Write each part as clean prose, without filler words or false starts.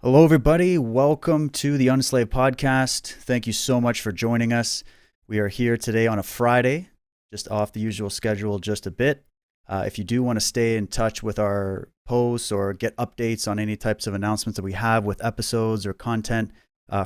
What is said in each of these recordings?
Hello, everybody. Welcome to the Unslaved Podcast. Thank you so much for joining us. We are here today on a Friday, just off the usual schedule just a bit. If you do want to stay in touch with our posts or get updates on any types of announcements that we have with episodes or content,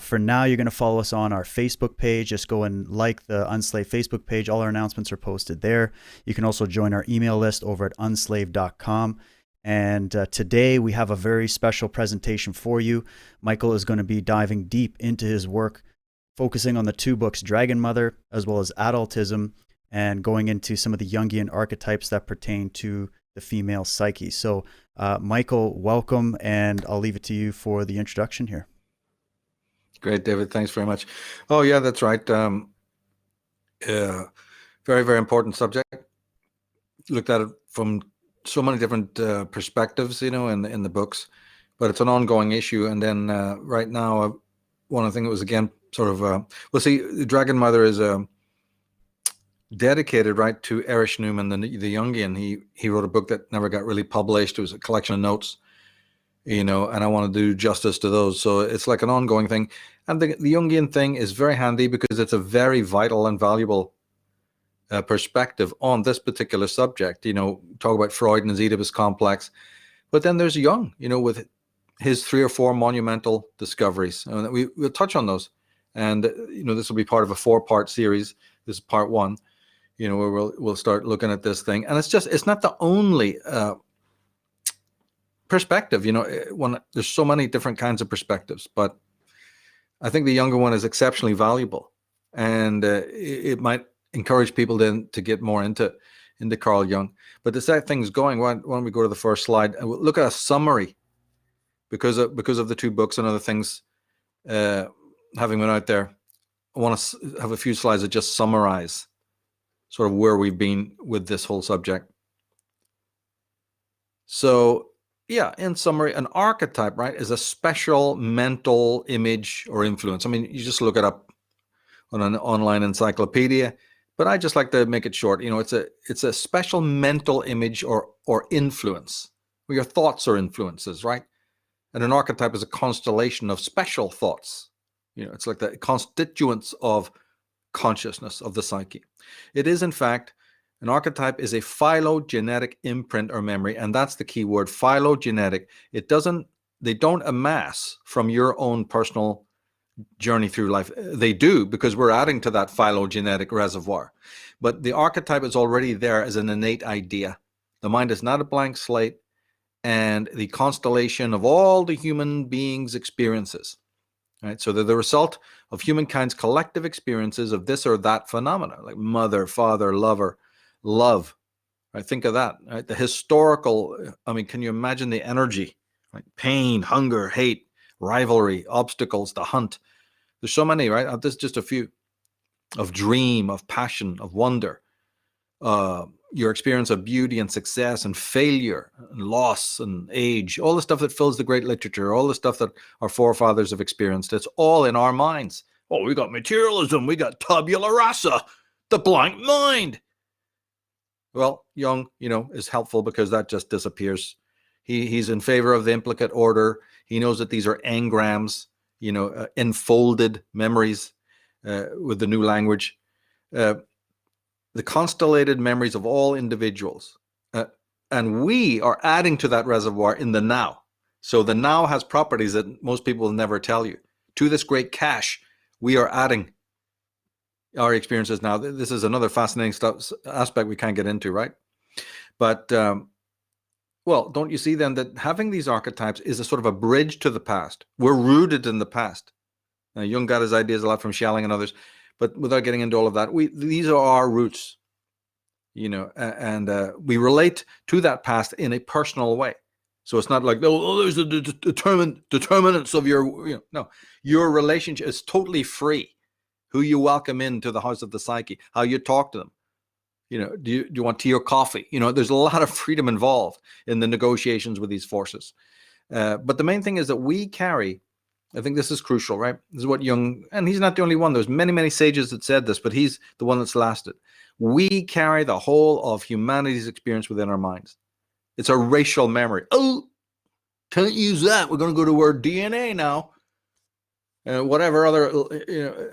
for now, you're going to follow us on our Facebook page. Just go and like the Unslaved Facebook page. All our announcements are posted there. You can also join our email list over at unslaved.com. And today we have a very special presentation for you. Michael is going to be diving deep into his work, focusing on the two books, Dragon Mother, as well as Adultism, and going into some of the Jungian archetypes that pertain to the female psyche. So, Michael, welcome, and I'll leave it to you for the introduction here. Great, David. Thanks very much. Oh, yeah, that's right. Very, very important subject. Looked at it from so many different perspectives, in the books, but it's an ongoing issue. And then right now, one thing that was again sort of well, see, Dragon Mother is dedicated right to Erich Neumann, the Jungian. He wrote a book that never got really published. It was a collection of notes, and I want to do justice to those. So it's like an ongoing thing. And the Jungian thing is very handy because it's a very vital and valuable perspective on this particular subject. Talk about Freud and his Oedipus complex, but then there's Jung, with his 3 or 4 monumental discoveries, and we'll touch on those. And this will be part of a 4-part series. This is part 1, where we'll start looking at this thing. And it's not the only perspective. When there's so many different kinds of perspectives, but I think the younger one is exceptionally valuable, and it might encourage people then to get more into Carl Jung. But to set things going, why don't we go to the first slide and we'll look at a summary because of the 2 books and other things having been out there. I want to have a few slides that just summarize sort of where we've been with this whole subject. So yeah, in summary, an archetype, right, is a special mental image or influence. I mean, you just look it up on an online encyclopedia, but I just like to make it short. It's a special mental image or influence, where your thoughts are influences, right? And an archetype is a constellation of special thoughts. It's like the constituents of consciousness of the psyche. It is, in fact, an archetype is a phylogenetic imprint or memory, and that's the key word, phylogenetic. They don't amass from your own personal journey through life. They do, because we're adding to that phylogenetic reservoir. But the archetype is already there as an innate idea. The mind is not a blank slate, and the constellation of all the human beings' experiences. Right? So they're the result of humankind's collective experiences of this or that phenomena, like mother, father, lover, love. Right? Think of that. Right? The historical, can you imagine the energy? Right? Pain, hunger, hate, rivalry, obstacles, the hunt. There's so many, right? There's just a few. Of dream, of passion, of wonder. Your experience of beauty and success and failure and loss and age. All the stuff that fills the great literature. All the stuff that our forefathers have experienced. It's all in our minds. Oh, we got materialism. We got tabula rasa. The blank mind. Well, Jung, is helpful because that just disappears. He's in favor of the implicate order. He knows that these are engrams, enfolded memories with the new language. The constellated memories of all individuals. And we are adding to that reservoir in the now. So the now has properties that most people will never tell you. To this great cache, we are adding our experiences now. This is another fascinating aspect we can't get into, right? But well, don't you see then that having these archetypes is a sort of a bridge to the past? We're rooted in the past. Now, Jung got his ideas a lot from Schelling and others, but without getting into all of that, these are our roots, and we relate to that past in a personal way. So it's not like, there's the determinants of your, no, your relationship is totally free. Who you welcome into the house of the psyche, how you talk to them. Do you want tea or coffee? There's a lot of freedom involved in the negotiations with these forces. But the main thing is that we carry, I think this is crucial, right? This is what Jung, and he's not the only one. There's many, many sages that said this, but he's the one that's lasted. We carry the whole of humanity's experience within our minds. It's a racial memory. Oh, Can't use that. We're going to go to the word DNA now. Whatever other, the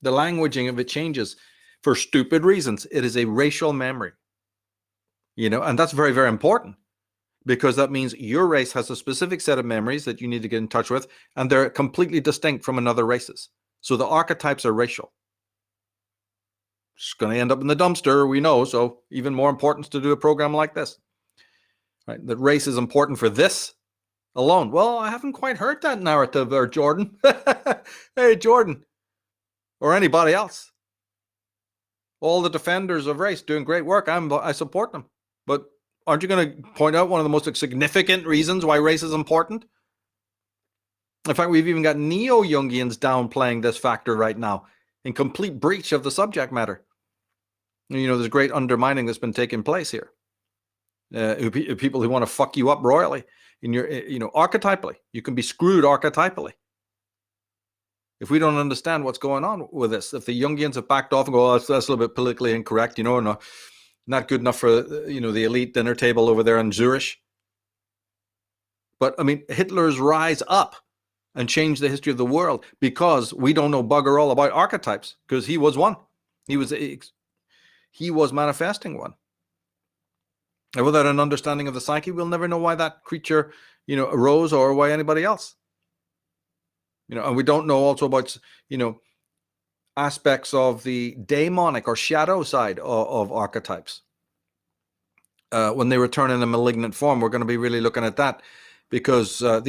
languaging of it changes for stupid reasons. It is a racial memory, and that's very, very important, because that means your race has a specific set of memories that you need to get in touch with, and they're completely distinct from another race's. So the archetypes are racial. It's going to end up in the dumpster, we know, so even more importance to do a program like this. Right? That race is important for this alone. Well, I haven't quite heard that narrative there, Jordan. Hey, Jordan, or anybody else. All the defenders of race doing great work. I support them. But aren't you going to point out one of the most significant reasons why race is important? In fact, we've even got neo-Jungians downplaying this factor right now, in complete breach of the subject matter. There's great undermining that's been taking place here. People who want to fuck you up royally in your, archetypally. You can be screwed archetypally. If we don't understand what's going on with this, if the Jungians have backed off and go, oh, that's a little bit politically incorrect, not good enough for, the elite dinner table over there in Zurich. But, Hitler's rise up and change the history of the world because we don't know bugger all about archetypes, because he was one. He was manifesting one. And without an understanding of the psyche, we'll never know why that creature, arose, or why anybody else. And we don't know also about, aspects of the daemonic or shadow side of archetypes. When they return in a malignant form, we're going to be really looking at that, because just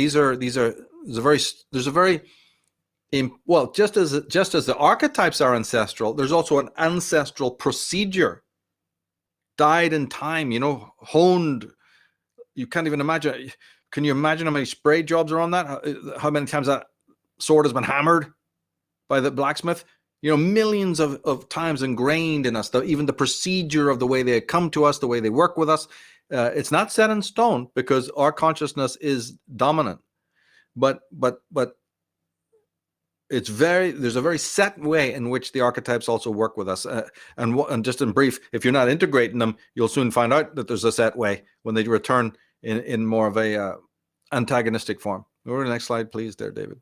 as the archetypes are ancestral, there's also an ancestral procedure, died in time, honed. You can't even imagine. Can you imagine how many spray jobs are on that? How many times that sword has been hammered by the blacksmith? Millions of times ingrained in us. Even the procedure of the way they come to us, the way they work with us, it's not set in stone, because our consciousness is dominant. But there's a very set way in which the archetypes also work with us. And just in brief, if you're not integrating them, you'll soon find out that there's a set way when they return in more of a antagonistic form. Go to the next slide, please, there, David.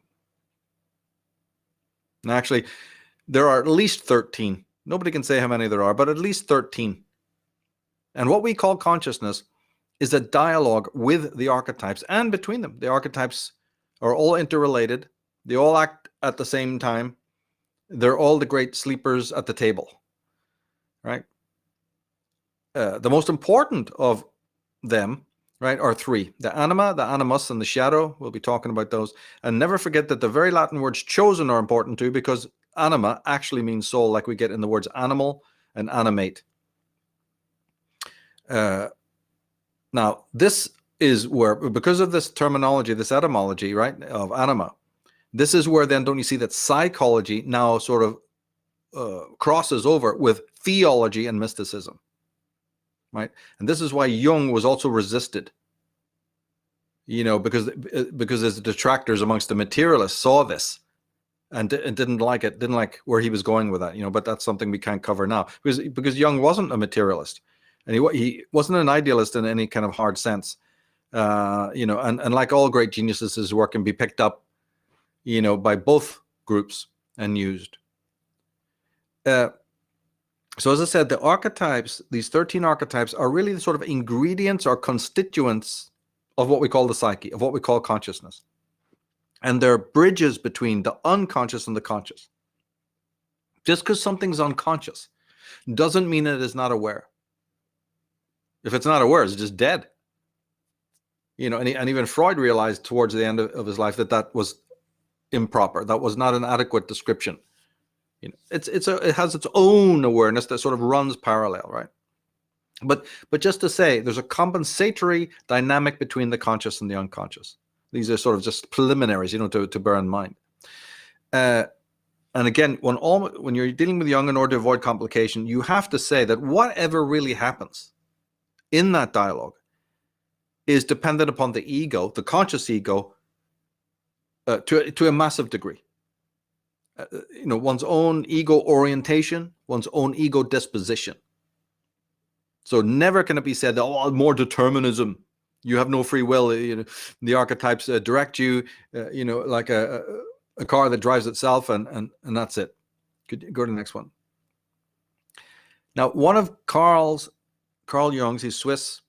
And actually, there are at least 13. Nobody can say how many there are, but at least 13. And what we call consciousness is a dialogue with the archetypes and between them. The archetypes are all interrelated. They all act at the same time. They're all the great sleepers at the table, right? The most important of them, right, are three: the anima, the animus, and the shadow. We'll be talking about those. And never forget that the very Latin words chosen are important too, because anima actually means soul, like we get in the words animal and animate. Now, this is where, because of this terminology, this etymology, right, of anima, this is where then, don't you see that psychology now sort of crosses over with theology and mysticism, right? And this is why Jung was also resisted, because his detractors amongst the materialists saw this and didn't like it, didn't like where he was going with that, but that's something we can't cover now, because Jung wasn't a materialist, and he wasn't an idealist in any kind of hard sense, and like all great geniuses, his work can be picked up, by both groups and used. So as I said, the archetypes, these 13 archetypes, are really the sort of ingredients or constituents of what we call the psyche, of what we call consciousness. And they're bridges between the unconscious and the conscious. Just because something's unconscious doesn't mean it is not aware. If it's not aware, it's just dead. And even Freud realized towards the end of his life that was improper. That was not an adequate description. It has its own awareness that sort of runs parallel, right? But just to say, there's a compensatory dynamic between the conscious and the unconscious. These are sort of just preliminaries, to bear in mind. And again, when you're dealing with Jung, in order to avoid complication, you have to say that whatever really happens in that dialogue is dependent upon the ego, the conscious ego, to a massive degree. One's own ego orientation, one's own ego disposition. So never can it be said that, more determinism, You have no free will. The archetypes direct you, like a car that drives itself, and that's it. Could you go to the next one? Now, one of Carl Jung's, he's Swiss,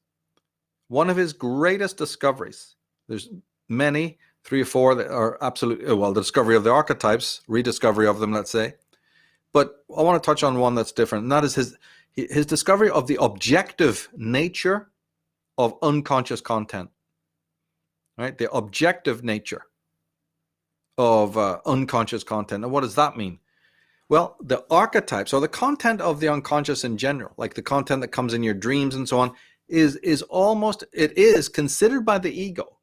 one of his greatest discoveries, there's many, 3 or 4 that are absolutely, the discovery of the archetypes, rediscovery of them, let's say. But I want to touch on one that's different, and that is his discovery of the objective nature of unconscious content, right? The objective nature of unconscious content. And what does that mean? Well, the archetypes, or the content of the unconscious in general, like the content that comes in your dreams and so on, is considered by the ego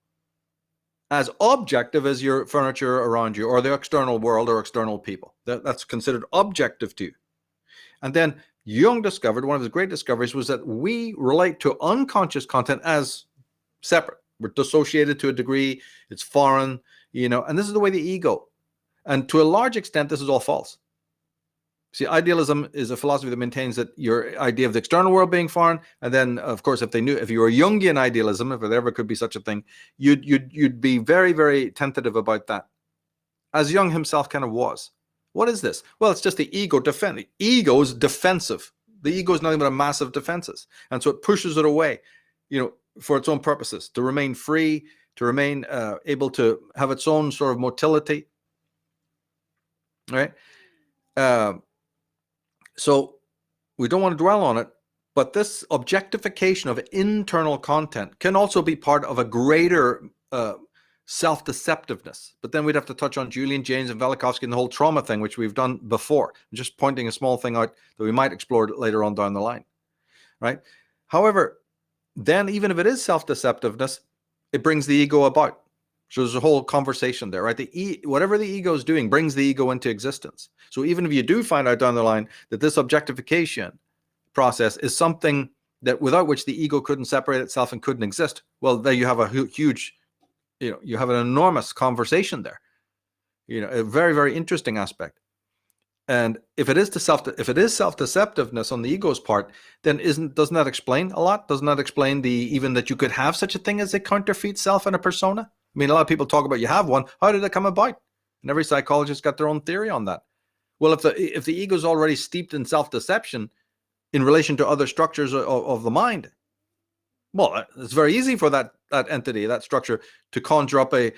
as objective as your furniture around you, or the external world, or external people. That's considered objective to you. And then Jung discovered, one of his great discoveries was that we relate to unconscious content as separate. We're dissociated to a degree. It's foreign, and this is the way the ego. And to a large extent, this is all false. See, idealism is a philosophy that maintains that your idea of the external world being foreign, and then, of course, if you were Jungian idealism, if there ever could be such a thing, you'd be very, very tentative about that, as Jung himself kind of was. What is this? Well, it's just the ego defending. Ego is defensive. The ego is nothing but a mass of defenses, and so it pushes it away, for its own purposes, to remain free, to remain able to have its own sort of motility, right? So we don't want to dwell on it, but this objectification of internal content can also be part of a greater self-deceptiveness. But then we'd have to touch on Julian, James, and Velikovsky and the whole trauma thing, which we've done before. I'm just pointing a small thing out that we might explore later on down the line, right? However, then even if it is self-deceptiveness, it brings the ego about. So there's a whole conversation there, right? Whatever the ego is doing brings the ego into existence. So even if you do find out down the line that this objectification process is something that without which the ego couldn't separate itself and couldn't exist, well, there you have a huge, you have an enormous conversation there. A very, very interesting aspect. And if it is self-deceptiveness on the ego's part, then doesn't that explain a lot? Doesn't that explain even that you could have such a thing as a counterfeit self and a persona? I mean, a lot of people talk about you have one. How did it come about? And every psychologist got their own theory on that. Well, if the ego is already steeped in self-deception in relation to other structures of the mind, well, it's very easy for that entity, that structure, to conjure up an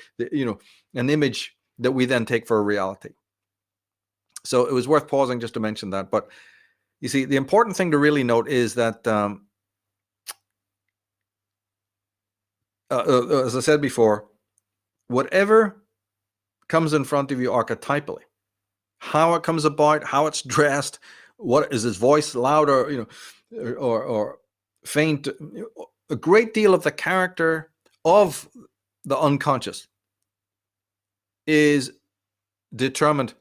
image that we then take for a reality. So it was worth pausing just to mention that. But you see, the important thing to really note is that, as I said before, whatever comes in front of you archetypally, how it comes about, how it's dressed, what is his voice, loud or faint, a great deal of the character of the unconscious is determined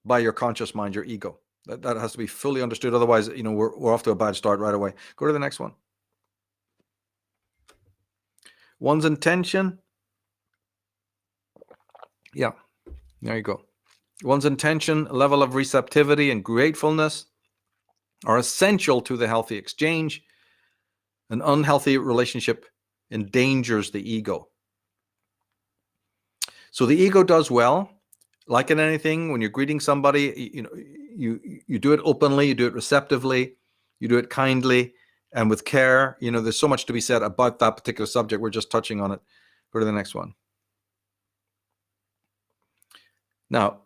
by your conscious mind, your ego. That has to be fully understood. Otherwise, we're off to a bad start right away. Go to the next one. One's intention. Yeah, there you go. One's intention, level of receptivity, and gratefulness are essential to the healthy exchange. An unhealthy relationship endangers the ego. So the ego does well. Like in anything, when you're greeting somebody, you do it openly, you do it receptively, you do it kindly and with care. There's so much to be said about that particular subject. We're just touching on it. Go to the next one. Now,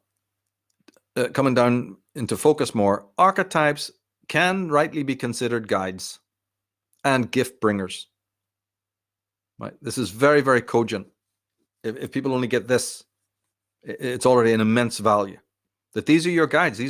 coming down into focus more, archetypes can rightly be considered guides and gift bringers. Right? This is very, very cogent. If people only get this, it's already an immense value. That these are your guides. These